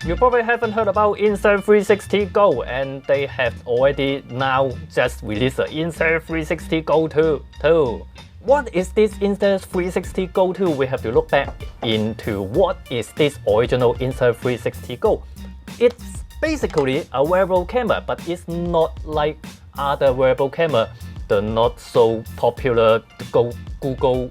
You probably haven't heard about Insta360 Go, and they have already now just released the Insta360 Go 2. What is this Insta360 Go 2? We have to look back into what is this original Insta360 Go. It's basically a wearable camera, but it's not like other wearable camera, the not so popular Google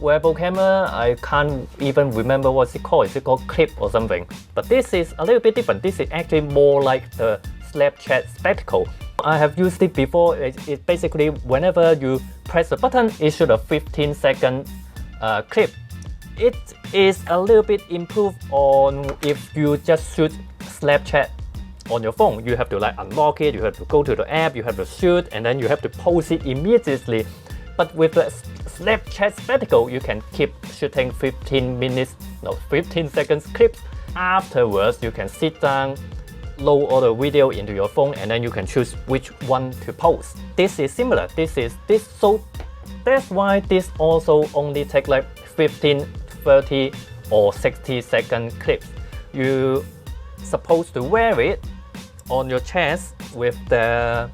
wearable camera. I can't even remember what's it called. Is it called Clip or something? But this is a little bit different. This is actually more like the Snapchat spectacle. I have used it before. It basically, whenever you press a button, it shoots a 15-second clip. It is a little bit improved on if you just shoot Snapchat on your phone. You have to like unlock it, you have to go to the app, you have to shoot, and then you have to post it immediately. But with the Snapchat spectacle, you can keep shooting 15 seconds clips. Afterwards, you can sit down, load all the video into your phone, and then you can choose which one to post. This is similar. So that's why this also only take like 15, 30, or 60-second clips. You supposed to wear it on your chest with the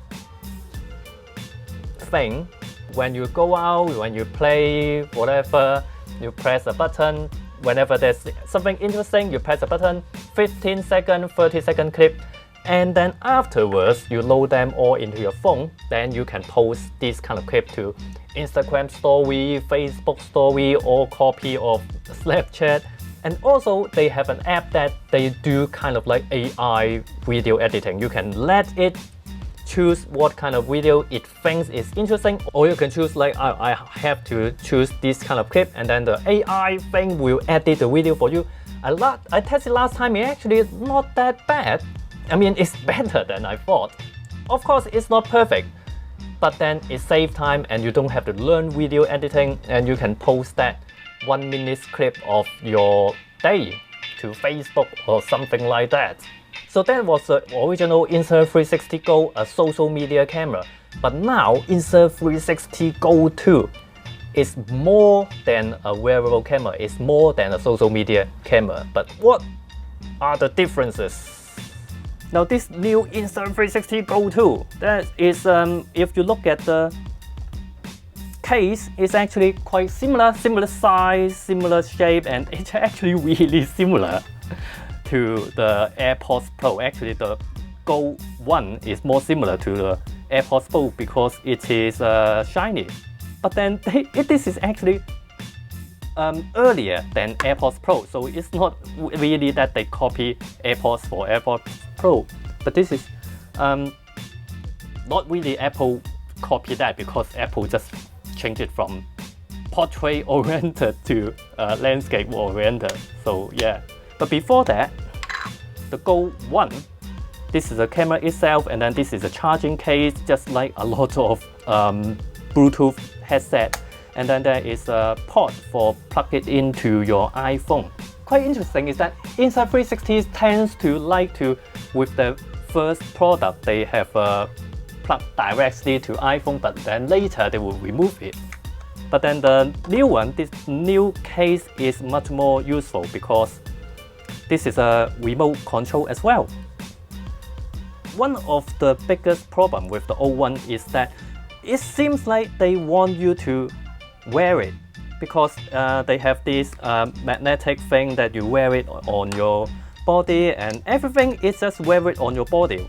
thing. When you go out, when you play, whatever, you press a button. Whenever there's something interesting, you press a button, 15-second, 30-second clip, and then afterwards, you load them all into your phone. Then you can post this kind of clip to Instagram story, Facebook story, or copy of Snapchat. And also, they have an app that they do kind of like AI video editing. You can let it choose what kind of video it thinks is interesting, or you can choose like I have to choose this kind of clip, and then the AI thing will edit the video for you. I tested last time. It actually is not that bad. I mean, it's better than I thought. Of course, it's not perfect, but then it saves time and you don't have to learn video editing, and you can post that 1-minute clip of your day to Facebook or something like that. So that was the original Insta360 Go, a social media camera. But now Insta360 Go 2 is more than a wearable camera. It's more than a social media camera. But what are the differences? Now this new Insta360 Go 2, that is, if you look at the case, it's actually quite similar size, similar shape, and it's actually really similar to the AirPods Pro. Actually, the Go 1 is more similar to the AirPods Pro because it is shiny. But then this is actually earlier than AirPods Pro, so it's not really that they copy AirPods for AirPods Pro. But this is not really Apple copy that, because Apple just changed it from portrait oriented to landscape oriented. So yeah. But before that, the Go 1, this is the camera itself, and then this is a charging case, just like a lot of Bluetooth headset. And then there is a port for plug it into your iPhone. Quite interesting is that Insta360 tends to like to, with the first product, they have plug directly to iPhone, but then later they will remove it. But then the new one, this new case is much more useful because this is a remote control as well. One of the biggest problems with the old one is that it seems like they want you to wear it, because they have this magnetic thing that you wear it on your body, and everything is just wear it on your body.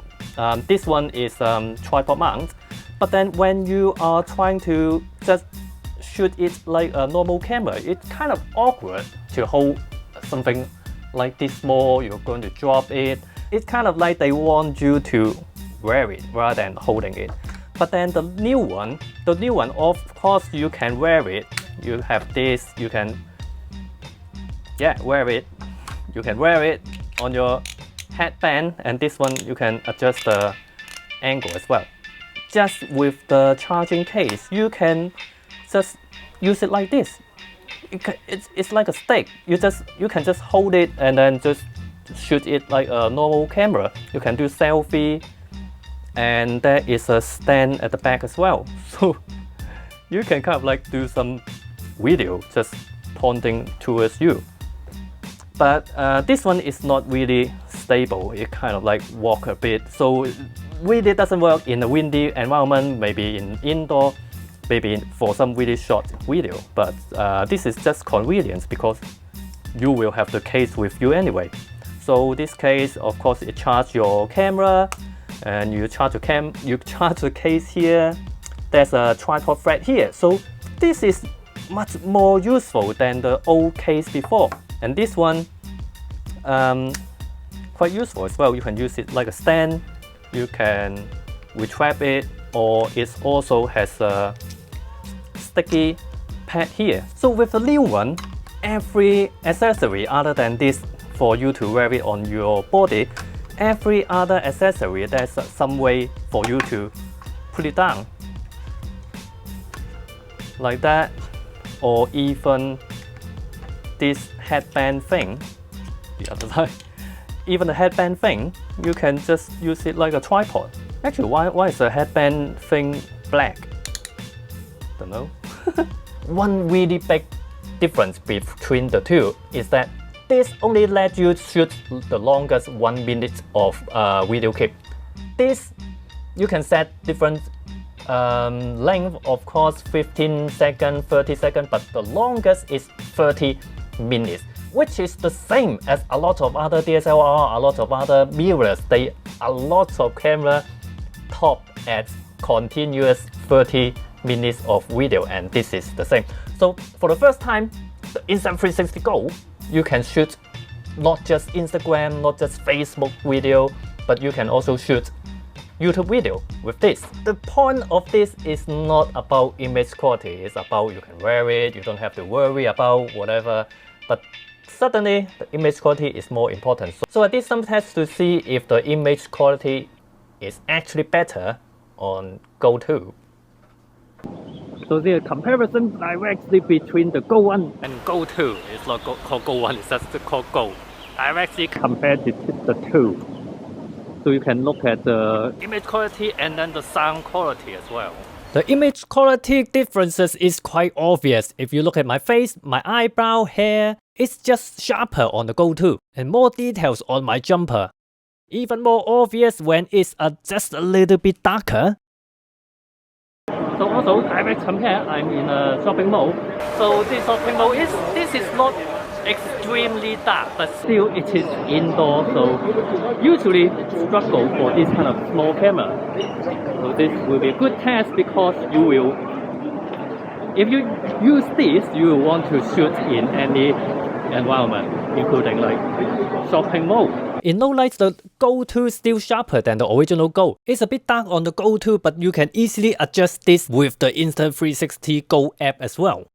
This one is tripod mount, but then when you are trying to just shoot it like a normal camera, it's kind of awkward to hold something like this small. You're going to drop it. It's kind of like they want you to wear it rather than holding it. But then the new one, of course you can wear it. You have this, you can wear it. You can wear it on your headband, and this one you can adjust the angle as well. Just with the charging case, you can just use it like this. It's like a stick. You can just hold it and then just shoot it like a normal camera. You can do selfie, and there is a stand at the back as well. So you can kind of like do some video just pointing towards you. But this one is not really stable. It kind of like walk a bit, so really doesn't work in a windy environment, maybe in indoor, maybe for some really short video. But this is just convenience because you will have the case with you anyway. So this case, of course, it charges your camera, and you charge the case here. There's a tripod thread here. So this is much more useful than the old case before. And this one, quite useful as well. You can use it like a stand. You can retrap it, or it also has a sticky pad here. So with the new one, every accessory other than this for you to wear it on your body, every other accessory, there's some way for you to put it down. Like that, or even this headband thing, the other side. Even the headband thing, you can just use it like a tripod. Actually, why is the headband thing black? Don't know. One really big difference between the two is that this only lets you shoot the longest 1 minute of video clip. This, you can set different length, of course, 15 seconds, 30 seconds, but the longest is 30 minutes, which is the same as a lot of other DSLR, a lot of other mirrors. A lot of camera top at continuous 30 minutes of video, and this is the same. So for the first time, the Insta360 Go, you can shoot not just Instagram, not just Facebook video, but you can also shoot YouTube video with this. The point of this is not about image quality, it's about you can wear it, you don't have to worry about whatever, but suddenly the image quality is more important. So I did some tests to see if the image quality is actually better on Go 2. So the comparison directly between the Go 1 and Go 2, it's not called Go 1, it's just called Go. Directly compared to the 2. So you can look at the image quality and then the sound quality as well. The image quality differences is quite obvious. If you look at my face, my eyebrow, hair, it's just sharper on the Go 2 and more details on my jumper. Even more obvious when it's just a little bit darker. So also direct compare, I'm in a shopping mall. So this shopping mall is not extremely dark, but still it is indoor, so usually struggle for this kind of small camera. So this will be a good test because you will, if you use this, you will want to shoot in any environment, including like shopping mall. In low light, the Go 2 is still sharper than the original Go. It's a bit dark on the Go 2, but you can easily adjust this with the Insta360 Go app as well.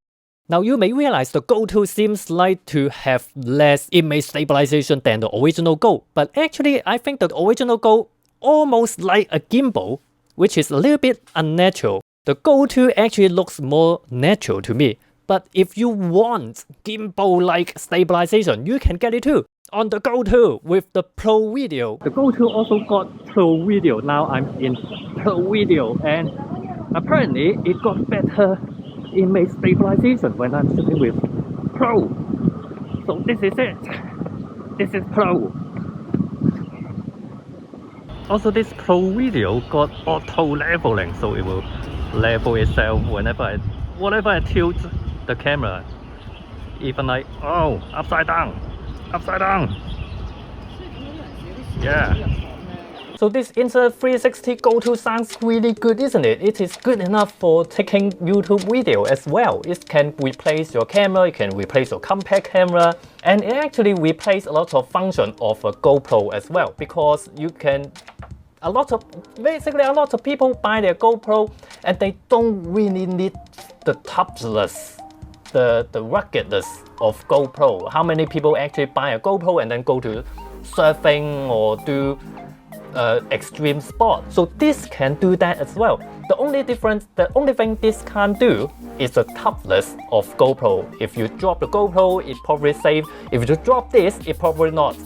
Now you may realize the Go 2 seems like to have less image stabilization than the original Go, but actually I think the original Go almost like a gimbal, which is a little bit unnatural. The Go 2 actually looks more natural to me, but if you want gimbal-like stabilization, you can get it too on the Go 2 with the Pro Video. The Go 2 also got Pro Video. Now I'm in Pro Video, and apparently it got better image stabilization when I'm shooting with Pro. So this is it. This is Pro. Also, this Pro Video got auto leveling, so it will level itself whenever I tilt the camera. Even like, oh, upside down. Yeah. So this Insta360 Go 2 sounds really good, isn't it? It is good enough for taking YouTube video as well. It can replace your camera, it can replace your compact camera, and it actually replaces a lot of function of a GoPro as well, because you can a lot of people buy their GoPro and they don't really need the toughness, the ruggedness of GoPro. How many people actually buy a GoPro and then go to surfing or do extreme sport? So this can do that as well. The only thing this can't do is the toughness of GoPro. If you drop the GoPro, it probably safe. If you drop this, it probably not.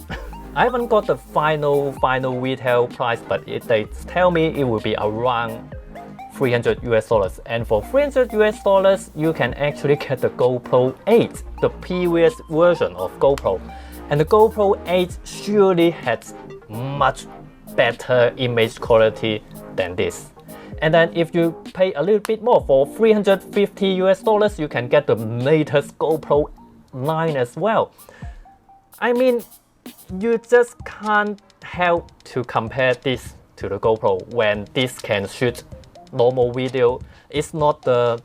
I haven't got the final retail price, but they tell me it will be around $300 US, and for $300 US, you can actually get the GoPro 8, the previous version of GoPro. And the GoPro 8 surely has much better image quality than this. And then if you pay a little bit more, for $350 you can get the latest GoPro 9 as well. I mean, you just can't help to compare this to the GoPro when this can shoot normal video. It's not the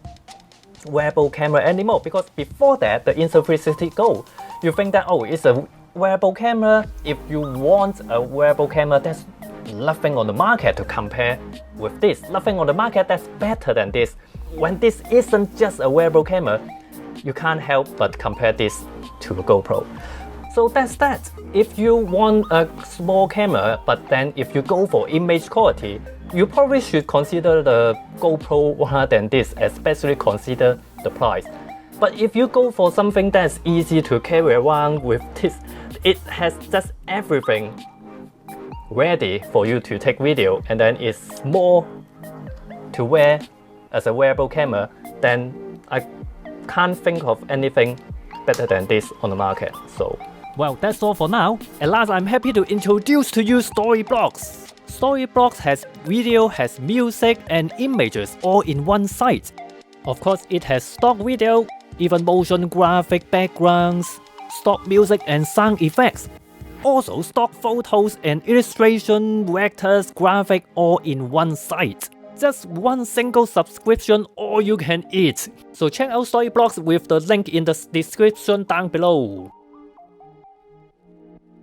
wearable camera anymore, because before that, the Insta360 Go, you think that, oh, it's a wearable camera. If you want a wearable camera, there's nothing on the market to compare with this. Nothing on the market that's better than this. When this isn't just a wearable camera, you can't help but compare this to the GoPro. So that's that. If you want a small camera, but then if you go for image quality, you probably should consider the GoPro rather than this, especially consider the price. But if you go for something that's easy to carry around with this, it has just everything ready for you to take video, and then it's small to wear as a wearable camera, then I can't think of anything better than this on the market. So, well, that's all for now. At last, I'm happy to introduce to you Storyblocks. Storyblocks has video, has music and images all in one site. Of course, it has stock video, even motion graphic backgrounds, stock music and sound effects. Also stock photos and illustration, vectors, graphic all in one site. Just one single subscription, all you can eat. So check out Storyblocks with the link in the description down below.